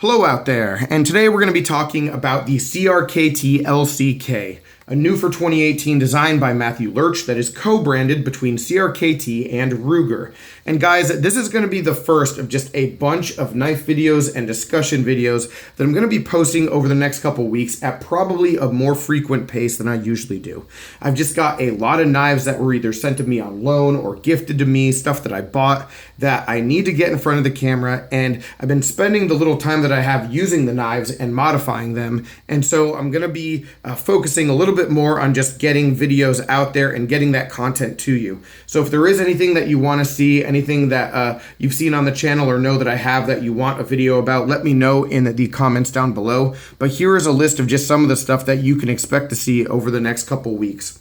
Hello out there, and today we're going to be talking about the CRKT LCK, a new for 2018 design by Matthew Lerch that is co-branded between CRKT and Ruger. And guys, this is going to be the first of just a bunch of knife videos and discussion videos that I'm going to be posting over the next couple weeks at probably a more frequent pace than I usually do. I've just got a lot of knives that were either sent to me on loan or gifted to me, stuff that I bought that I need to get in front of the camera, and I've been spending the little time that I have using the knives and modifying them, and so I'm going to be focusing a little bit more on just getting videos out there and getting that content to you. So if there is anything that you want to see, anything that you've seen on the channel or know that I have that you want a video about, let me know in the comments down below. But here is a list of just some of the stuff that you can expect to see over the next couple weeks.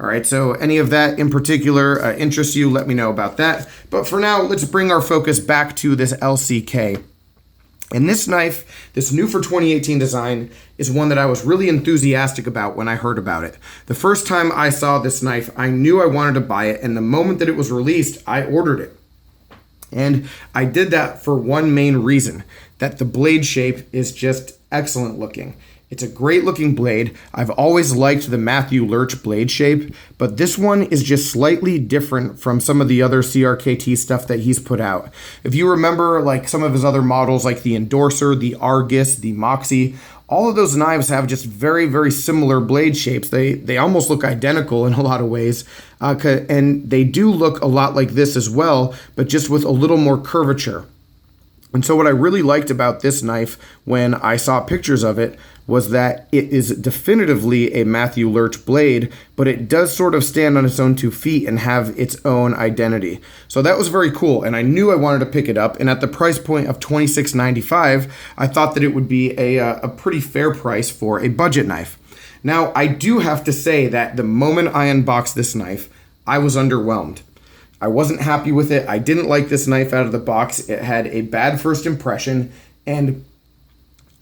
All right, so any of that in particular interests you, let me know about that. But for now, let's bring our focus back to this LCK. And this knife, this new for 2018 design, is one that I was really enthusiastic about when I heard about it. The first time I saw this knife, I knew I wanted to buy it, and the moment that it was released, I ordered it. And I did that for one main reason, that the blade shape is just excellent looking. It's a great looking blade. I've always liked the Matthew Lerch blade shape, but this one is just slightly different from some of the other CRKT stuff that he's put out. If you remember like some of his other models like the Endorser, the Argus, the Moxie, all of those knives have just very, very similar blade shapes. They almost look identical in a lot of ways, and they do look a lot like this as well, but just with a little more curvature. And so what I really liked about this knife when I saw pictures of it was that it is definitively a Matthew Lerch blade, but it does sort of stand on its own 2 feet and have its own identity. So that was very cool, and I knew I wanted to pick it up, and at the price point of $26.95, I thought that it would be a pretty fair price for a budget knife. Now, I do have to say that the moment I unboxed this knife, I was underwhelmed. I wasn't happy with it. I didn't like this knife out of the box. It had a bad first impression, and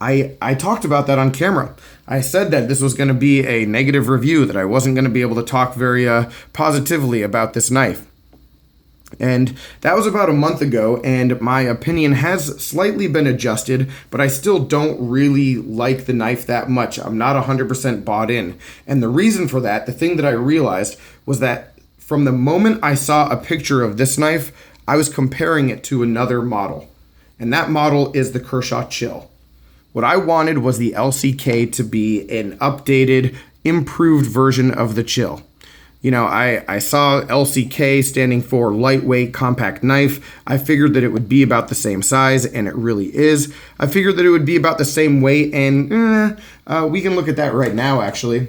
I talked about that on camera. I said that this was going to be a negative review, that I wasn't going to be able to talk very positively about this knife. And that was about a month ago, and my opinion has slightly been adjusted, but I still don't really like the knife that much. I'm not 100% bought in. And the reason for that, the thing that I realized, was that from the moment I saw a picture of this knife, I was comparing it to another model. And that model is the Kershaw Chill. What I wanted was the LCK to be an updated, improved version of the Chill. You know, I saw LCK standing for lightweight compact knife. I figured that it would be about the same size, and it really is. I figured that it would be about the same weight, and we can look at that right now, actually.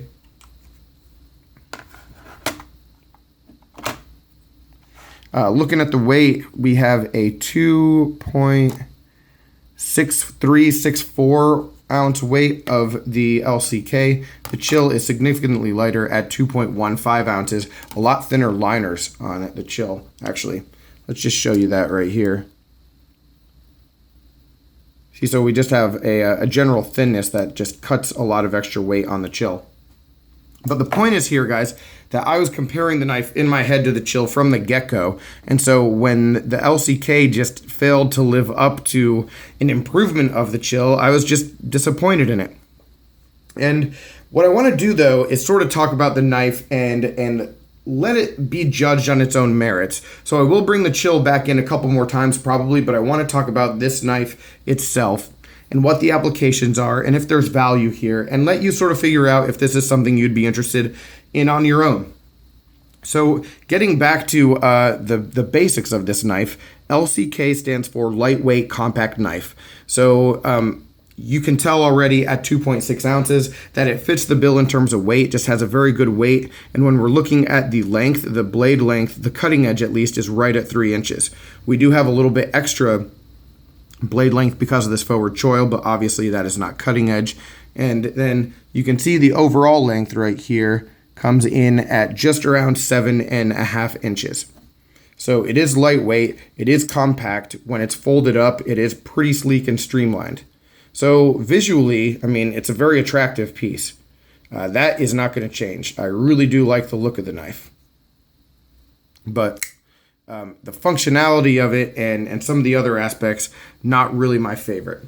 Looking at the weight, we have a 2.6364 ounce weight of the LCK. The Chill is significantly lighter at 2.15 ounces. A lot thinner liners on it, the Chill, actually. Let's just show you that right here. See, so we just have a general thinness that just cuts a lot of extra weight on the Chill. But the point is here, guys, that I was comparing the knife in my head to the Chill from the get-go. And so when the LCK just failed to live up to an improvement of the Chill, I was just disappointed in it. And what I want to do, though, is sort of talk about the knife and let it be judged on its own merits. So I will bring the Chill back in a couple more times probably, but I want to talk about this knife itself and what the applications are, and if there's value here, and let you sort of figure out if this is something you'd be interested in on your own. So getting back to the basics of this knife, LCK stands for lightweight compact knife. So you can tell already at 2.6 ounces that it fits the bill in terms of weight, just has a very good weight. And when we're looking at the length, the blade length, the cutting edge at least is right at 3 inches. We do have a little bit extra blade length because of this forward choil, but obviously that is not cutting edge. And then you can see the overall length right here comes in at just around 7.5 inches. So it is lightweight, it is compact. When it's folded up, it is pretty sleek and streamlined. So visually, I mean, it's a very attractive piece. That is not going to change. I really do like the look of the knife. But the functionality of it and some of the other aspects, not really my favorite.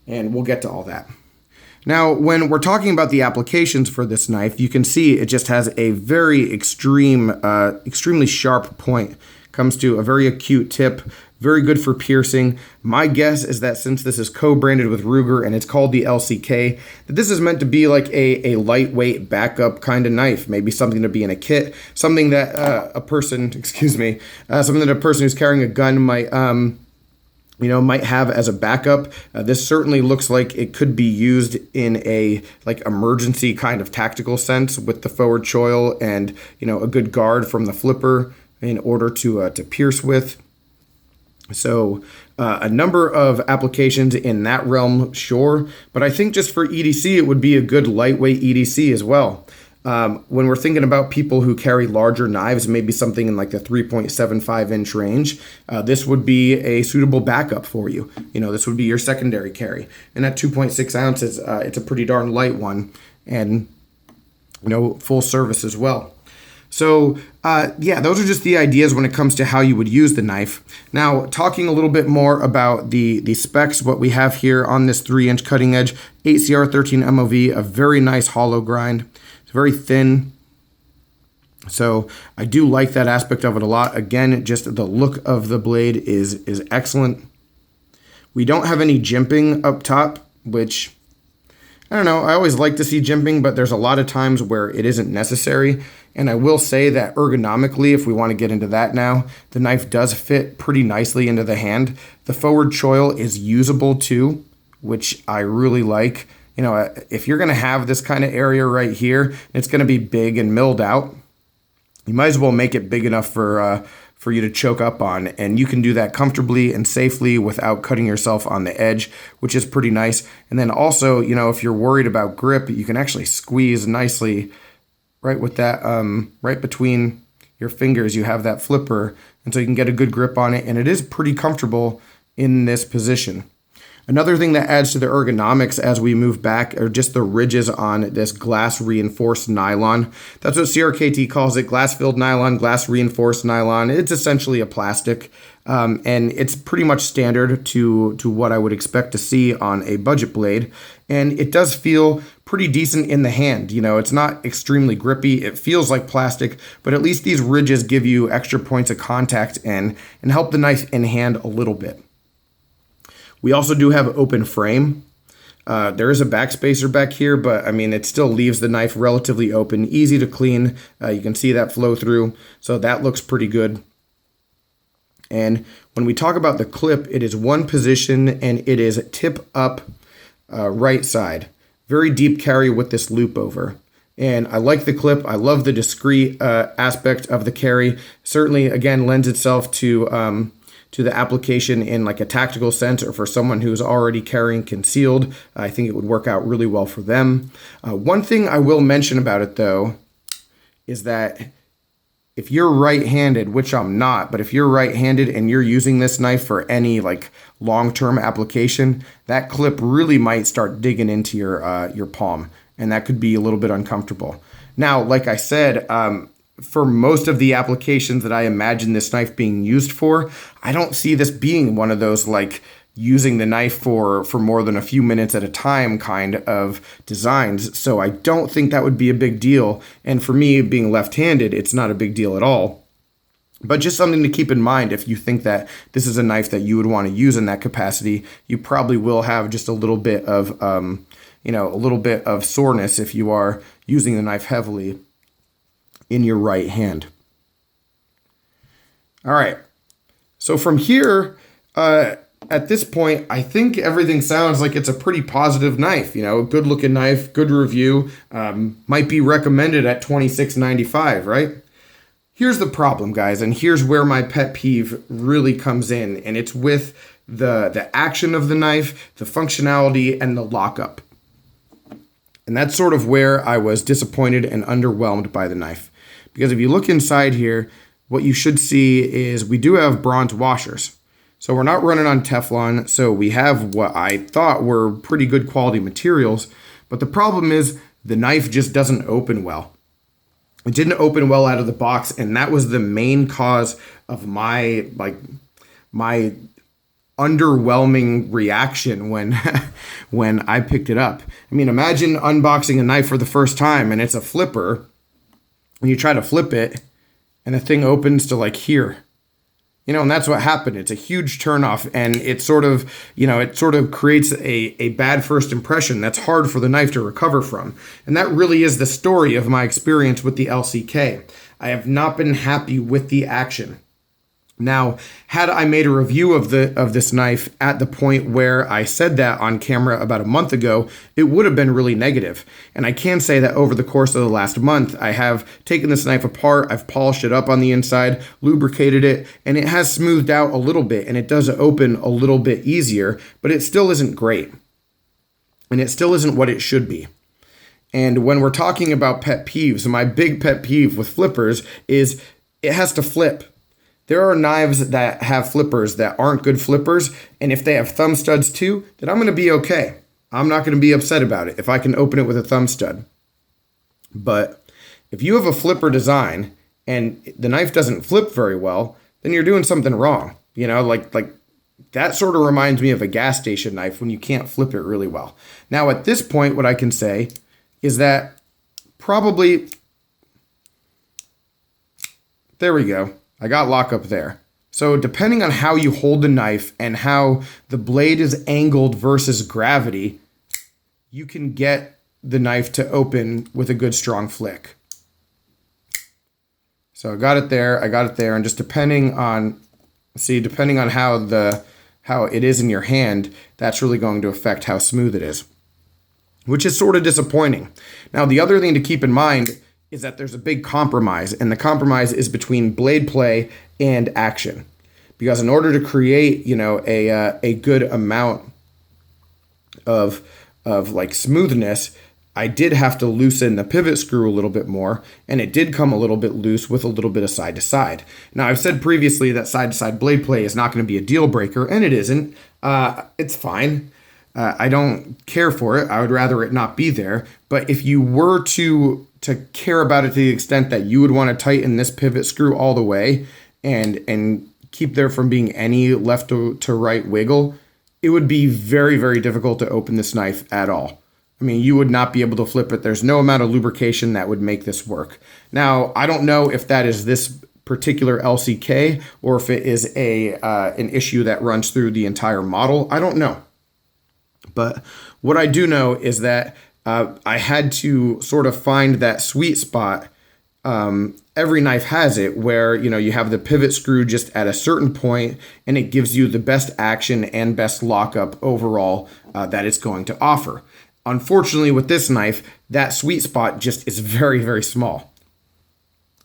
and we'll get to all that. Now, when we're talking about the applications for this knife, you can see it just has a very extremely sharp point. Comes to a very acute tip, very good for piercing. My guess is that since this is co-branded with Ruger and it's called the LCK, that this is meant to be like a lightweight backup kind of knife, maybe something to be in a kit, something that a person who's carrying a gun might have as a backup. This certainly looks like it could be used in a emergency kind of tactical sense with the forward choil and a good guard from the flipper in order to pierce with. So a number of applications in that realm, sure, but I think just for EDC it would be a good lightweight EDC as well. When we're thinking about people who carry larger knives, maybe something in like the 3.75 inch range, this would be a suitable backup for you. This would be your secondary carry. And at 2.6 ounces, it's a pretty darn light one and, full service as well. So, those are just the ideas when it comes to how you would use the knife. Now, talking a little bit more about the specs, what we have here on this 3-inch cutting edge, 8CR13 MOV, a very nice hollow grind. It's very thin. So I do like that aspect of it a lot. Again, just the look of the blade is excellent. We don't have any jimping up top, which, I don't know, I always like to see jimping, but there's a lot of times where it isn't necessary. And I will say that ergonomically, if we want to get into that now, the knife does fit pretty nicely into the hand. The forward choil is usable too, which I really like. If you're going to have this kind of area right here, it's going to be big and milled out. You might as well make it big enough for you to choke up on, and you can do that comfortably and safely without cutting yourself on the edge, which is pretty nice. And then also, if you're worried about grip, you can actually squeeze nicely right with that, right between your fingers. You have that flipper, and so you can get a good grip on it, and it is pretty comfortable in this position. Another thing that adds to the ergonomics as we move back are just the ridges on this glass reinforced nylon. That's what CRKT calls it, glass-filled nylon, glass reinforced nylon. It's essentially a plastic, and it's pretty much standard to what I would expect to see on a budget blade. And it does feel pretty decent in the hand. It's not extremely grippy. It feels like plastic, but at least these ridges give you extra points of contact and help the knife in hand a little bit. We also do have open frame. There is a backspacer back here, but it still leaves the knife relatively open, easy to clean. You can see that flow through, so that looks pretty good. And when we talk about the clip, it is one position and it is tip up right side. Very deep carry with this loop over. And I like the clip. I love the discreet aspect of the carry. Certainly, again, lends itself to the application in like a tactical sense, or for someone who's already carrying concealed. I think it would work out really well for them. One thing I will mention about it though is that if you're right-handed, which I'm not, but if you're right-handed and you're using this knife for any like long-term application, that clip really might start digging into your palm, and that could be a little bit uncomfortable. Now, like I said, for most of the applications that I imagine this knife being used for, I don't see this being one of those like using the knife for more than a few minutes at a time kind of designs. So I don't think that would be a big deal. And for me, being left-handed, it's not a big deal at all. But just something to keep in mind if you think that this is a knife that you would want to use in that capacity, you probably will have just a little bit of, soreness if you are using the knife heavily in your right hand. All right. So from here, at this point, I think everything sounds like it's a pretty positive knife. A good looking knife, good review, might be recommended at $26.95, right? Here's the problem, guys, and here's where my pet peeve really comes in, and it's with the action of the knife, the functionality, and the lockup. And that's sort of where I was disappointed and underwhelmed by the knife. Because if you look inside here, what you should see is we do have bronze washers. So we're not running on Teflon, so we have what I thought were pretty good quality materials. But the problem is the knife just doesn't open well. It didn't open well out of the box, and that was the main cause of my underwhelming reaction when when I picked it up. I mean, imagine unboxing a knife for the first time and it's a flipper, and you try to flip it and the thing opens to like here. And that's what happened. It's a huge turnoff, and it sort of creates a bad first impression that's hard for the knife to recover from. And that really is the story of my experience with the LCK. I have not been happy with the action. Now, had I made a review of this knife at the point where I said that on camera about a month ago, it would have been really negative. And I can say that over the course of the last month, I have taken this knife apart, I've polished it up on the inside, lubricated it, and it has smoothed out a little bit, and it does open a little bit easier, but it still isn't great. And it still isn't what it should be. And when we're talking about pet peeves, my big pet peeve with flippers is it has to flip. There are knives that have flippers that aren't good flippers, and if they have thumb studs too, then I'm going to be okay. I'm not going to be upset about it if I can open it with a thumb stud. But if you have a flipper design and the knife doesn't flip very well, then you're doing something wrong. Like that sort of reminds me of a gas station knife when you can't flip it really well. Now, at this point, what I can say is that probably, there we go. I got lockup there. So depending on how you hold the knife and how the blade is angled versus gravity, you can get the knife to open with a good strong flick. So I got it there, and just depending on how it is in your hand, that's really going to affect how smooth it is, which is sort of disappointing. Now, the other thing to keep in mind is that there's a big compromise, and the compromise is between blade play and action. Because in order to create, a good amount of like smoothness, I did have to loosen the pivot screw a little bit more, and it did come a little bit loose with a little bit of side to side. Now, I've said previously that side to side blade play is not going to be a deal breaker, and it isn't. It's fine. I don't care for it. I would rather it not be there. But if you were to care about it to the extent that you would want to tighten this pivot screw all the way and keep there from being any left to right wiggle, it would be very, very difficult to open this knife at all. I mean, you would not be able to flip it. There's no amount of lubrication that would make this work. Now, I don't know if that is this particular LCK or if it is an issue that runs through the entire model. I don't know. But what I do know is that I had to sort of find that sweet spot. Every knife has it where, you have the pivot screw just at a certain point and it gives you the best action and best lockup overall that it's going to offer. Unfortunately, with this knife, that sweet spot just is very, very small.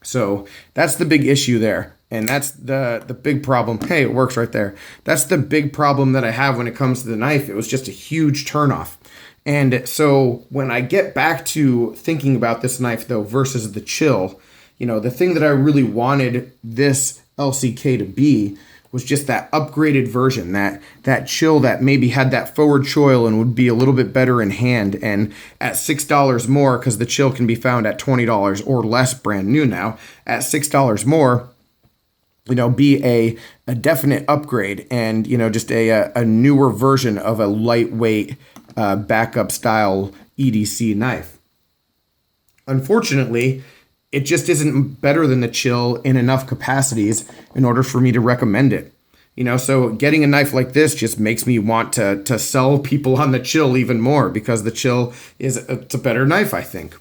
So that's the big issue there. And that's the big problem. Hey, it works right there. That's the big problem that I have when it comes to the knife. It was just a huge turnoff. And so when I get back to thinking about this knife, though, versus the chill, the thing that I really wanted this LCK to be was just that upgraded version, that chill that maybe had that forward choil and would be a little bit better in hand. And at $6 more, because the chill can be found at $20 or less brand new now, at $6 more, be a definite upgrade and, just a newer version of a lightweight backup style EDC knife. Unfortunately, it just isn't better than the chill in enough capacities in order for me to recommend it. So getting a knife like this just makes me want to sell people on the chill even more because the chill it's a better knife, I think.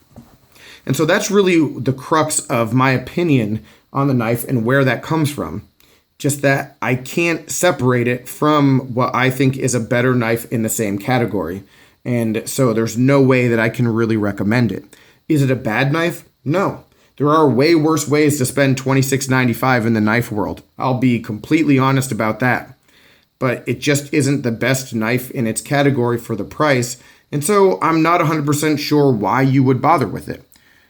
And so that's really the crux of my opinion on the knife and where that comes from. Just that I can't separate it from what I think is a better knife in the same category. And so there's no way that I can really recommend it. Is it a bad knife? No. There are way worse ways to spend $26.95 in the knife world. I'll be completely honest about that. But it just isn't the best knife in its category for the price. And so I'm not 100% sure why you would bother with it.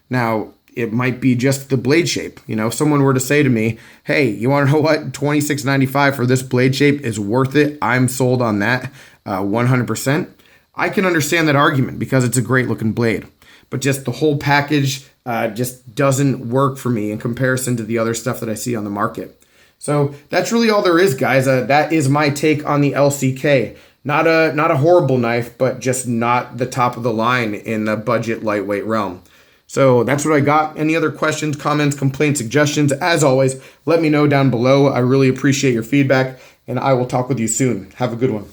Now, it might be just the blade shape. If someone were to say to me, hey, you want to know what? $26.95 for this blade shape is worth it. I'm sold on that 100%. I can understand that argument because it's a great looking blade. But just the whole package just doesn't work for me in comparison to the other stuff that I see on the market. So that's really all there is, guys. That is my take on the LCK. Not a horrible knife, but just not the top of the line in the budget lightweight realm. So that's what I got. Any other questions, comments, complaints, suggestions? As always, let me know down below. I really appreciate your feedback, and I will talk with you soon. Have a good one.